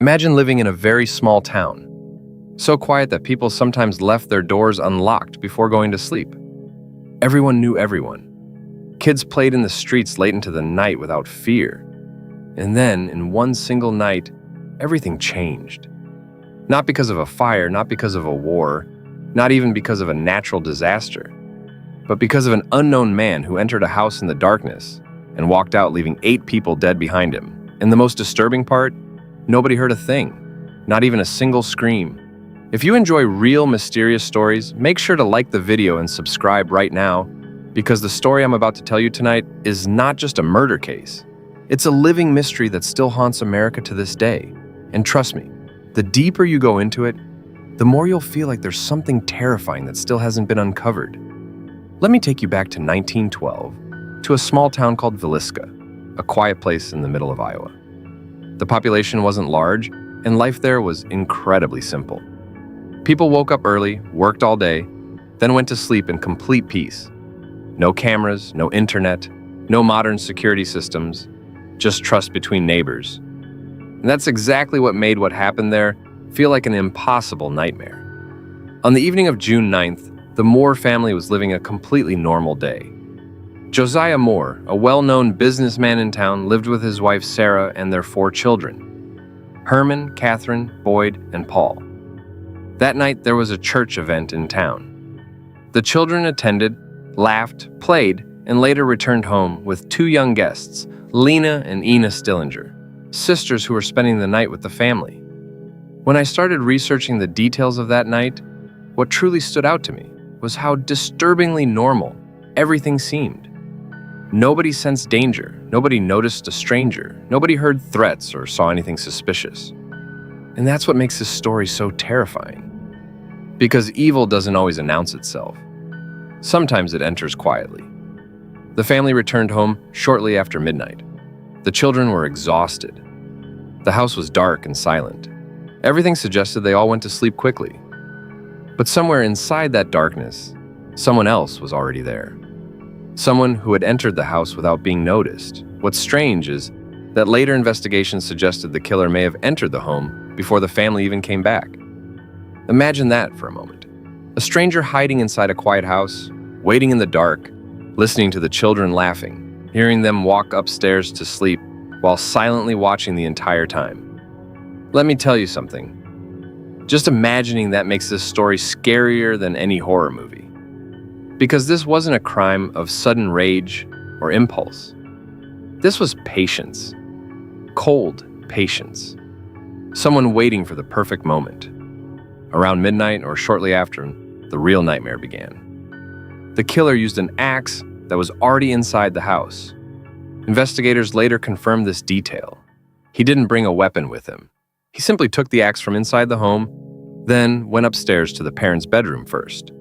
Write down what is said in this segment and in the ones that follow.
Imagine living in a very small town, so quiet that people sometimes left their doors unlocked before going to sleep. Everyone knew everyone. Kids played in the streets late into the night without fear. And then, in one single night, everything changed. Not because of a fire, not because of a war, not even because of a natural disaster, but because of an unknown man who entered a house in the darkness and walked out leaving 8 people dead behind him. And the most disturbing part, nobody heard a thing, not even a single scream. If you enjoy real mysterious stories, make sure to like the video and subscribe right now, because the story I'm about to tell you tonight is not just a murder case. It's a living mystery that still haunts America to this day. And trust me, the deeper you go into it, the more you'll feel like there's something terrifying that still hasn't been uncovered. Let me take you back to 1912, to a small town called Villisca, a quiet place in the middle of Iowa. The population wasn't large, and life there was incredibly simple. People woke up early, worked all day, then went to sleep in complete peace. No cameras, no internet, no modern security systems, just trust between neighbors. And that's exactly what made what happened there feel like an impossible nightmare. On the evening of June 9th, the Moore family was living a completely normal day. Josiah Moore, a well-known businessman in town, lived with his wife Sarah and their 4 children, Herman, Catherine, Boyd, and Paul. That night, there was a church event in town. The children attended, laughed, played, and later returned home with 2 young guests, Lena and Ina Stillinger, sisters who were spending the night with the family. When I started researching the details of that night, what truly stood out to me was how disturbingly normal everything seemed. Nobody sensed danger, nobody noticed a stranger, nobody heard threats or saw anything suspicious. And that's what makes this story so terrifying. Because evil doesn't always announce itself. Sometimes it enters quietly. The family returned home shortly after midnight. The children were exhausted. The house was dark and silent. Everything suggested they all went to sleep quickly. But somewhere inside that darkness, someone else was already there. Someone who had entered the house without being noticed. What's strange is that later investigations suggested the killer may have entered the home before the family even came back. Imagine that for a moment. A stranger hiding inside a quiet house, waiting in the dark, listening to the children laughing, hearing them walk upstairs to sleep while silently watching the entire time. Let me tell you something. Just imagining that makes this story scarier than any horror movie. Because this wasn't a crime of sudden rage or impulse. This was patience. Cold patience. Someone waiting for the perfect moment. Around midnight or shortly after, the real nightmare began. The killer used an axe that was already inside the house. Investigators later confirmed this detail. He didn't bring a weapon with him. He simply took the axe from inside the home, then went upstairs to the parents' bedroom first.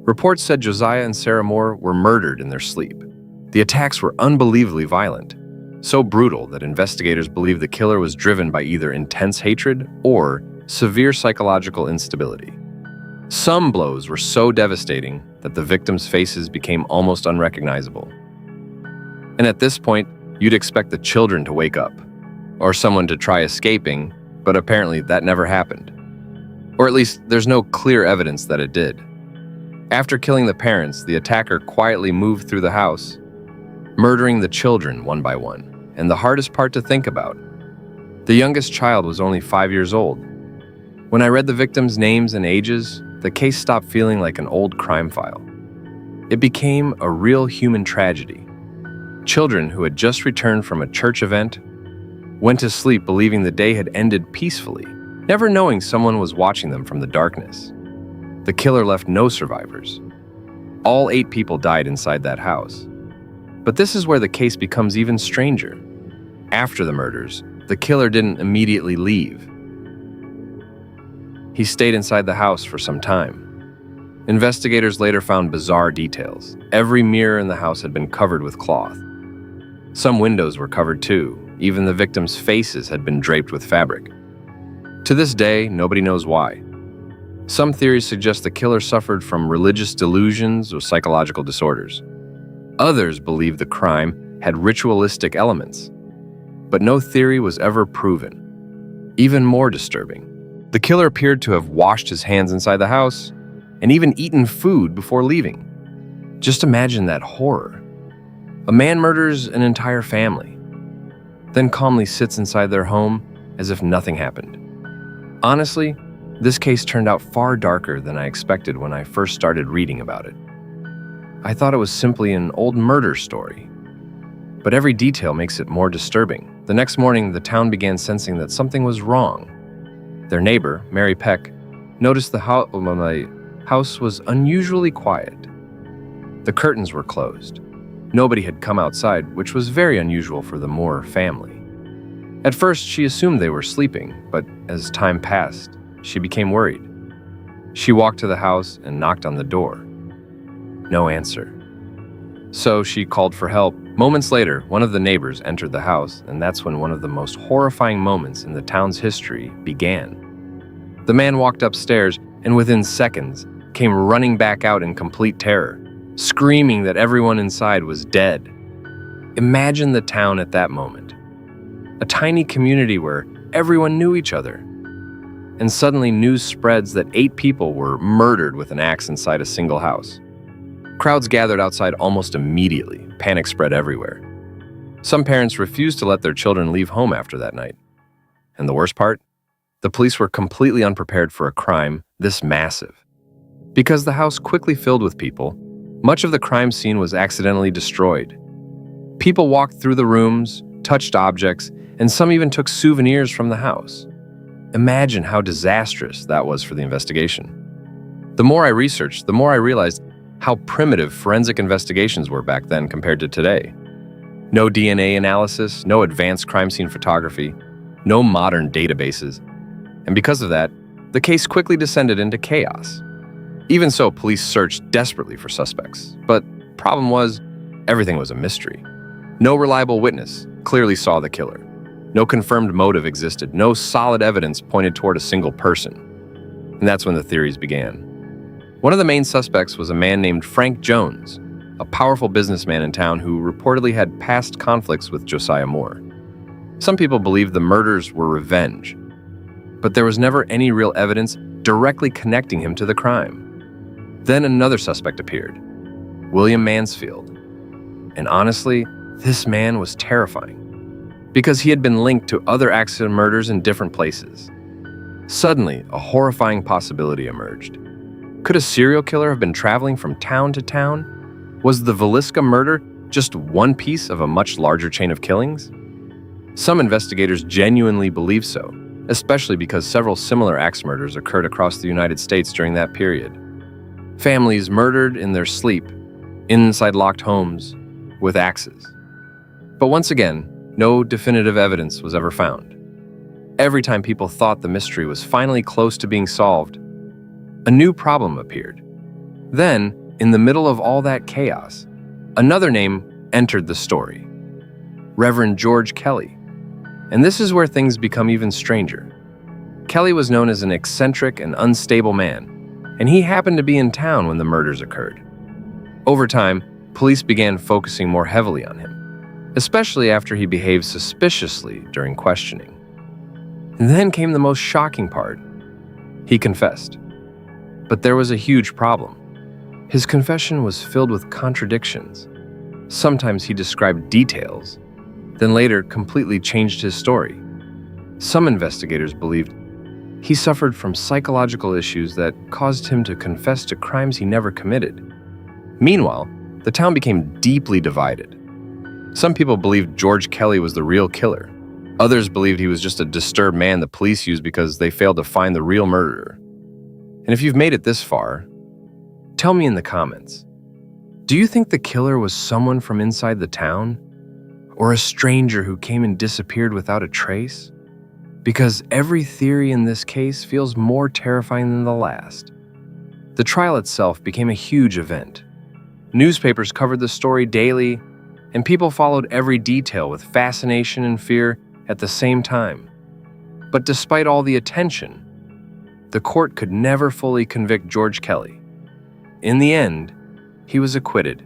Reports said Josiah and Sarah Moore were murdered in their sleep. The attacks were unbelievably violent, so brutal that investigators believe the killer was driven by either intense hatred or severe psychological instability. Some blows were so devastating that the victims' faces became almost unrecognizable. And at this point, you'd expect the children to wake up, or someone to try escaping, but apparently that never happened. Or at least there's no clear evidence that it did. After killing the parents, the attacker quietly moved through the house, murdering the children one by one. And the hardest part to think about, the youngest child was only 5 years old. When I read the victims' names and ages, the case stopped feeling like an old crime file. It became a real human tragedy. Children who had just returned from a church event went to sleep believing the day had ended peacefully, never knowing someone was watching them from the darkness. The killer left no survivors. All 8 people died inside that house. But this is where the case becomes even stranger. After the murders, the killer didn't immediately leave. He stayed inside the house for some time. Investigators later found bizarre details. Every mirror in the house had been covered with cloth. Some windows were covered too. Even the victims' faces had been draped with fabric. To this day, nobody knows why. Some theories suggest the killer suffered from religious delusions or psychological disorders. Others believe the crime had ritualistic elements. But no theory was ever proven. Even more disturbing, the killer appeared to have washed his hands inside the house and even eaten food before leaving. Just imagine that horror. A man murders an entire family, then calmly sits inside their home as if nothing happened. Honestly, this case turned out far darker than I expected when I first started reading about it. I thought it was simply an old murder story, but every detail makes it more disturbing. The next morning, the town began sensing that something was wrong. Their neighbor, Mary Peck, noticed the house was unusually quiet. The curtains were closed. Nobody had come outside, which was very unusual for the Moore family. At first, she assumed they were sleeping, but as time passed, she became worried. She walked to the house and knocked on the door. No answer. So she called for help. Moments later, one of the neighbors entered the house, and that's when one of the most horrifying moments in the town's history began. The man walked upstairs and within seconds came running back out in complete terror, screaming that everyone inside was dead. Imagine the town at that moment. A tiny community where everyone knew each other. And suddenly news spreads that 8 people were murdered with an axe inside a single house. Crowds gathered outside almost immediately. Panic spread everywhere. Some parents refused to let their children leave home after that night. And the worst part? The police were completely unprepared for a crime this massive. Because the house quickly filled with people, much of the crime scene was accidentally destroyed. People walked through the rooms, touched objects, and some even took souvenirs from the house. Imagine how disastrous that was for the investigation. The more I researched, the more I realized how primitive forensic investigations were back then compared to today. No DNA analysis, no advanced crime scene photography, no modern databases. And because of that, the case quickly descended into chaos. Even so, police searched desperately for suspects. But problem was, everything was a mystery. No reliable witness clearly saw the killer. No confirmed motive existed. No solid evidence pointed toward a single person. And that's when the theories began. One of the main suspects was a man named Frank Jones, a powerful businessman in town who reportedly had past conflicts with Josiah Moore. Some people believed the murders were revenge, but there was never any real evidence directly connecting him to the crime. Then another suspect appeared, William Mansfield. And honestly, this man was terrifying, because he had been linked to other accident murders in different places. Suddenly, a horrifying possibility emerged. Could a serial killer have been traveling from town to town? Was the Villisca murder just one piece of a much larger chain of killings? Some investigators genuinely believe so, especially because several similar axe murders occurred across the United States during that period. Families murdered in their sleep, inside locked homes, with axes. But once again, no definitive evidence was ever found. Every time people thought the mystery was finally close to being solved, a new problem appeared. Then, in the middle of all that chaos, another name entered the story. Reverend George Kelly. And this is where things become even stranger. Kelly was known as an eccentric and unstable man, and he happened to be in town when the murders occurred. Over time, police began focusing more heavily on him, especially after he behaved suspiciously during questioning. And then came the most shocking part. He confessed. But there was a huge problem. His confession was filled with contradictions. Sometimes he described details, then later completely changed his story. Some investigators believed he suffered from psychological issues that caused him to confess to crimes he never committed. Meanwhile, the town became deeply divided. Some people believed George Kelly was the real killer. Others believed he was just a disturbed man the police used because they failed to find the real murderer. And if you've made it this far, tell me in the comments, do you think the killer was someone from inside the town? Or a stranger who came and disappeared without a trace? Because every theory in this case feels more terrifying than the last. The trial itself became a huge event. Newspapers covered the story daily, and people followed every detail with fascination and fear at the same time. But despite all the attention, the court could never fully convict George Kelly. In the end, he was acquitted.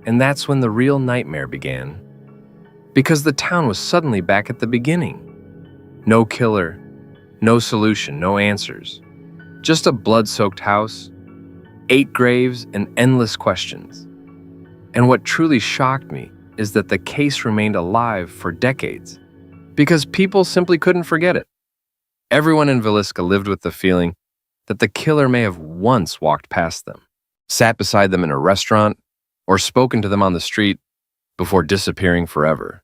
And that's when the real nightmare began. Because the town was suddenly back at the beginning. No killer, No solution, no answers. Just a blood-soaked house, 8 graves, and endless questions. And what truly shocked me is that the case remained alive for decades, because people simply couldn't forget it. Everyone in Villisca lived with the feeling that the killer may have once walked past them, sat beside them in a restaurant, or spoken to them on the street before disappearing forever.